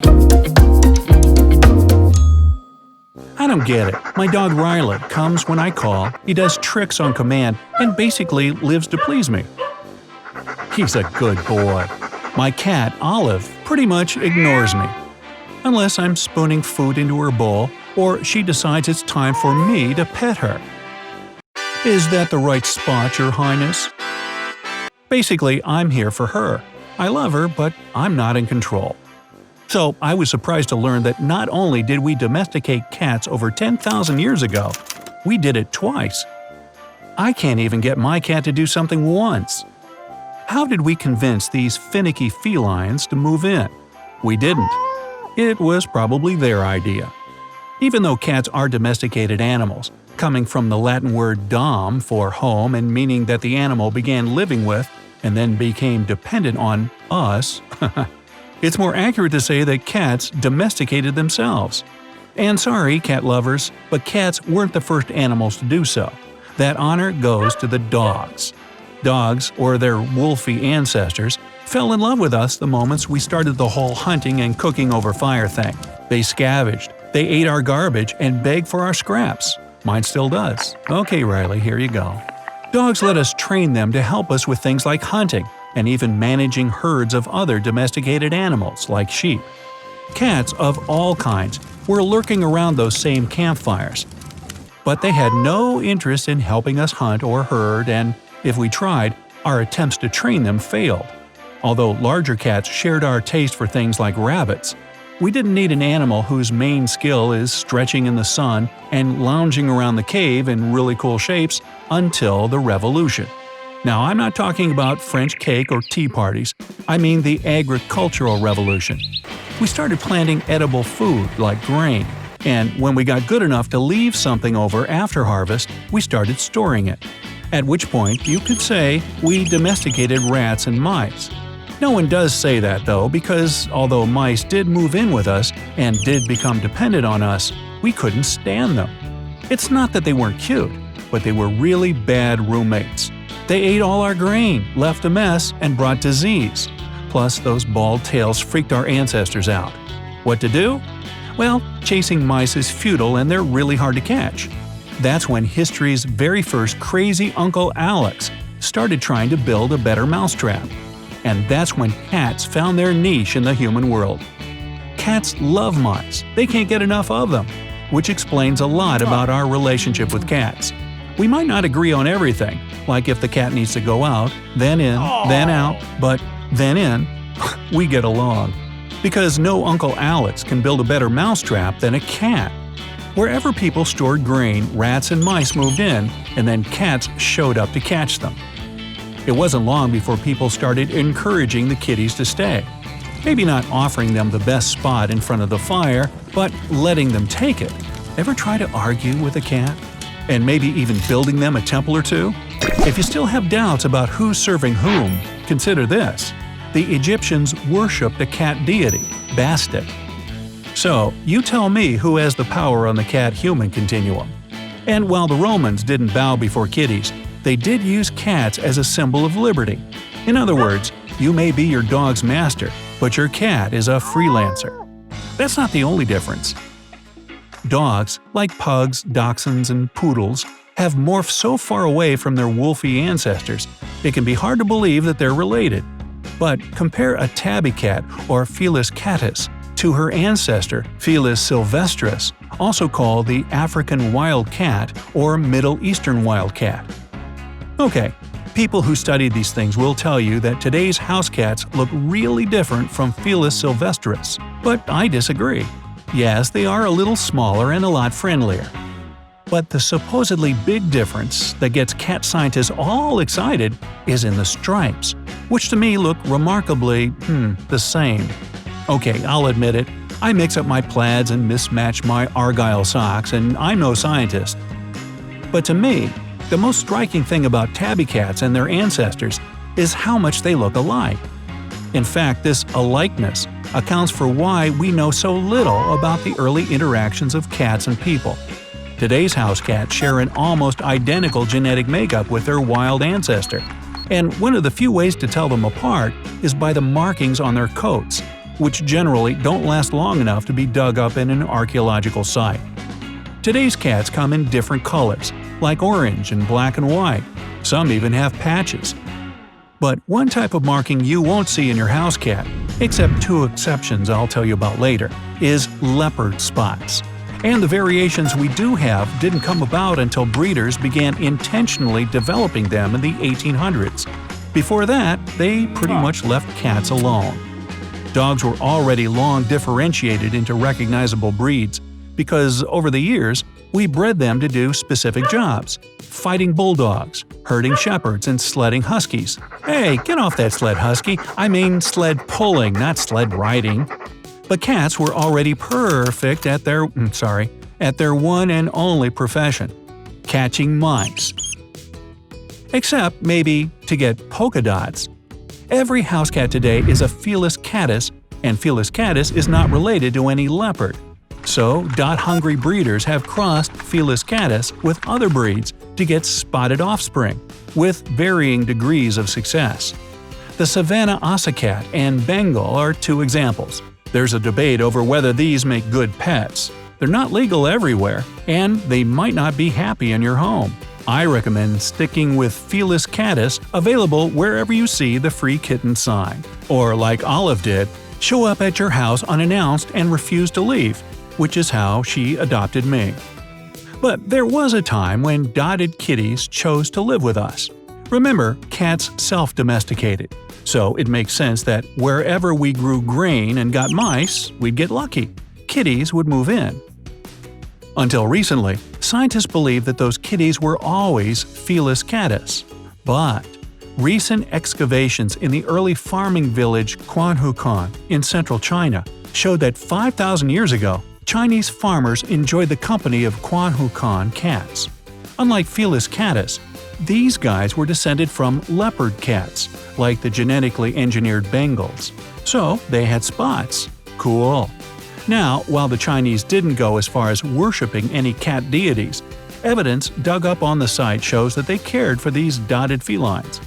I don't get it. My dog Riley comes when I call, he does tricks on command, and basically lives to please me. He's a good boy. My cat, Olive, pretty much ignores me. Unless I'm spooning food into her bowl, or she decides it's time for me to pet her. Is that the right spot, Your Highness? Basically, I'm here for her. I love her, but I'm not in control. So I was surprised to learn that not only did we domesticate cats over 10,000 years ago, we did it twice. I can't even get my cat to do something once. How did we convince these finicky felines to move in? We didn't. It was probably their idea. Even though cats are domesticated animals, coming from the Latin word dom for home and meaning that the animal began living with and then became dependent on us, it's more accurate to say that cats domesticated themselves. And sorry, cat lovers, but cats weren't the first animals to do so. That honor goes to the dogs. Dogs, or their wolfy ancestors, fell in love with us the moments we started the whole hunting and cooking over fire thing. They scavenged, they ate our garbage and begged for our scraps. Mine still does. Okay, Riley, here you go. Dogs let us train them to help us with things like hunting, and even managing herds of other domesticated animals like sheep. Cats of all kinds were lurking around those same campfires. But they had no interest in helping us hunt or herd, and if we tried, our attempts to train them failed. Although larger cats shared our taste for things like rabbits, we didn't need an animal whose main skill is stretching in the sun and lounging around the cave in really cool shapes until the revolution. Now, I'm not talking about French cake or tea parties. I mean the agricultural revolution. We started planting edible food like grain, and when we got good enough to leave something over after harvest, we started storing it. At which point, you could say we domesticated rats and mice. No one does say that though, because although mice did move in with us and did become dependent on us, we couldn't stand them. It's not that they weren't cute, but they were really bad roommates. They ate all our grain, left a mess, and brought disease. Plus, those bald tails freaked our ancestors out. What to do? Well, chasing mice is futile and they're really hard to catch. That's when history's very first crazy Uncle Alex started trying to build a better mousetrap. And that's when cats found their niche in the human world. Cats love mice. They can't get enough of them, which explains a lot about our relationship with cats. We might not agree on everything, like if the cat needs to go out, then in, then out, but then in, we get along. Because no Uncle Alex can build a better mousetrap than a cat. Wherever people stored grain, rats and mice moved in, and then cats showed up to catch them. It wasn't long before people started encouraging the kitties to stay. Maybe not offering them the best spot in front of the fire, but letting them take it. Ever try to argue with a cat? And maybe even building them a temple or two? If you still have doubts about who's serving whom, consider this. The Egyptians worshipped a cat deity, Bastet. So, you tell me who has the power on the cat-human continuum. And while the Romans didn't bow before kitties, they did use cats as a symbol of liberty. In other words, you may be your dog's master, but your cat is a freelancer. That's not the only difference. Dogs, like pugs, dachshunds, and poodles, have morphed so far away from their wolfy ancestors, it can be hard to believe that they're related. But compare a tabby cat or Felis catus to her ancestor Felis sylvestris, also called the African wild cat or Middle Eastern wild cat. Okay, people who study these things will tell you that today's house cats look really different from Felis sylvestris, but I disagree. Yes, they are a little smaller and a lot friendlier. But the supposedly big difference that gets cat scientists all excited is in the stripes, which to me look remarkably, the same. Okay, I'll admit it, I mix up my plaids and mismatch my argyle socks, and I'm no scientist. But to me, the most striking thing about tabby cats and their ancestors is how much they look alike. In fact, this alikeness accounts for why we know so little about the early interactions of cats and people. Today's house cats share an almost identical genetic makeup with their wild ancestor, and one of the few ways to tell them apart is by the markings on their coats. which generally don't last long enough to be dug up in an archaeological site. Today's cats come in different colors, like orange and black and white. Some even have patches. But one type of marking you won't see in your house cat, except 2 exceptions I'll tell you about later, is leopard spots. And the variations we do have didn't come about until breeders began intentionally developing them in the 1800s. Before that, they pretty much left cats alone. Dogs were already long differentiated into recognizable breeds because, over the years, we bred them to do specific jobs – fighting bulldogs, herding shepherds, and sledding huskies. Hey, get off that sled, husky! I mean sled pulling, not sled riding. But cats were already perfect at their one and only profession – catching mice. Except, maybe, to get polka dots. Every house cat today is a Felis catus, and Felis catus is not related to any leopard. So, dot-hungry breeders have crossed Felis catus with other breeds to get spotted offspring, with varying degrees of success. The Savannah Ocicat and Bengal are 2 examples. There's a debate over whether these make good pets. They're not legal everywhere, and they might not be happy in your home. I recommend sticking with Felis catus, available wherever you see the free kitten sign. Or like Olive did, show up at your house unannounced and refuse to leave, which is how she adopted me. But there was a time when dotted kitties chose to live with us. Remember, cats self-domesticated, so it makes sense that wherever we grew grain and got mice, we'd get lucky. Kitties would move in. Until recently, scientists believed that those kitties were always Felis catus. But recent excavations in the early farming village Quanhukan in central China showed that 5,000 years ago, Chinese farmers enjoyed the company of Quanhukan cats. Unlike Felis catus, these guys were descended from leopard cats, like the genetically engineered Bengals. So they had spots. Cool. Now, while the Chinese didn't go as far as worshipping any cat deities, evidence dug up on the site shows that they cared for these dotted felines.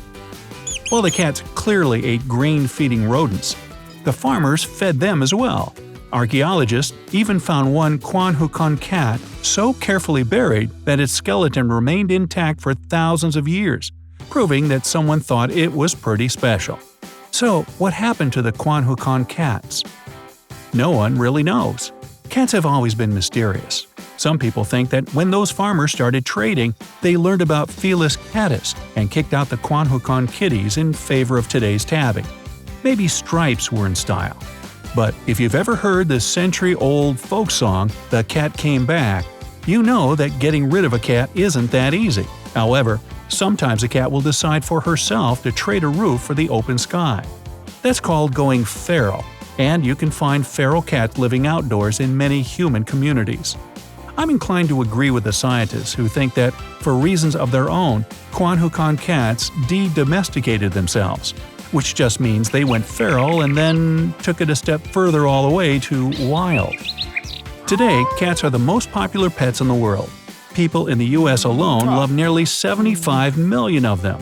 While the cats clearly ate grain-feeding rodents, the farmers fed them as well. Archaeologists even found one Quanhukan cat so carefully buried that its skeleton remained intact for thousands of years, proving that someone thought it was pretty special. So, what happened to the Quanhukan cats? No one really knows. Cats have always been mysterious. Some people think that when those farmers started trading, they learned about Felis catus and kicked out the Quanhukan kitties in favor of today's tabby. Maybe stripes were in style. But if you've ever heard the century-old folk song, "The Cat Came Back," you know that getting rid of a cat isn't that easy. However, sometimes a cat will decide for herself to trade a roof for the open sky. That's called going feral, and you can find feral cats living outdoors in many human communities. I'm inclined to agree with the scientists who think that, for reasons of their own, Quanhukan cats de-domesticated themselves, which just means they went feral and then took it a step further all the way to wild. Today, cats are the most popular pets in the world. People in the US alone love nearly 75 million of them.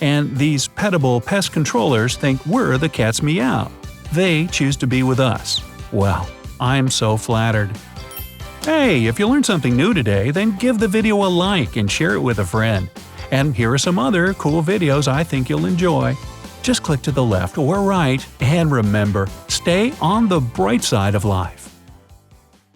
And these petable pest controllers think we're the cat's meow. They choose to be with us. Well, I'm so flattered. Hey, if you learned something new today, then give the video a like and share it with a friend. And here are some other cool videos I think you'll enjoy. Just click to the left or right, and remember, stay on the bright side of life.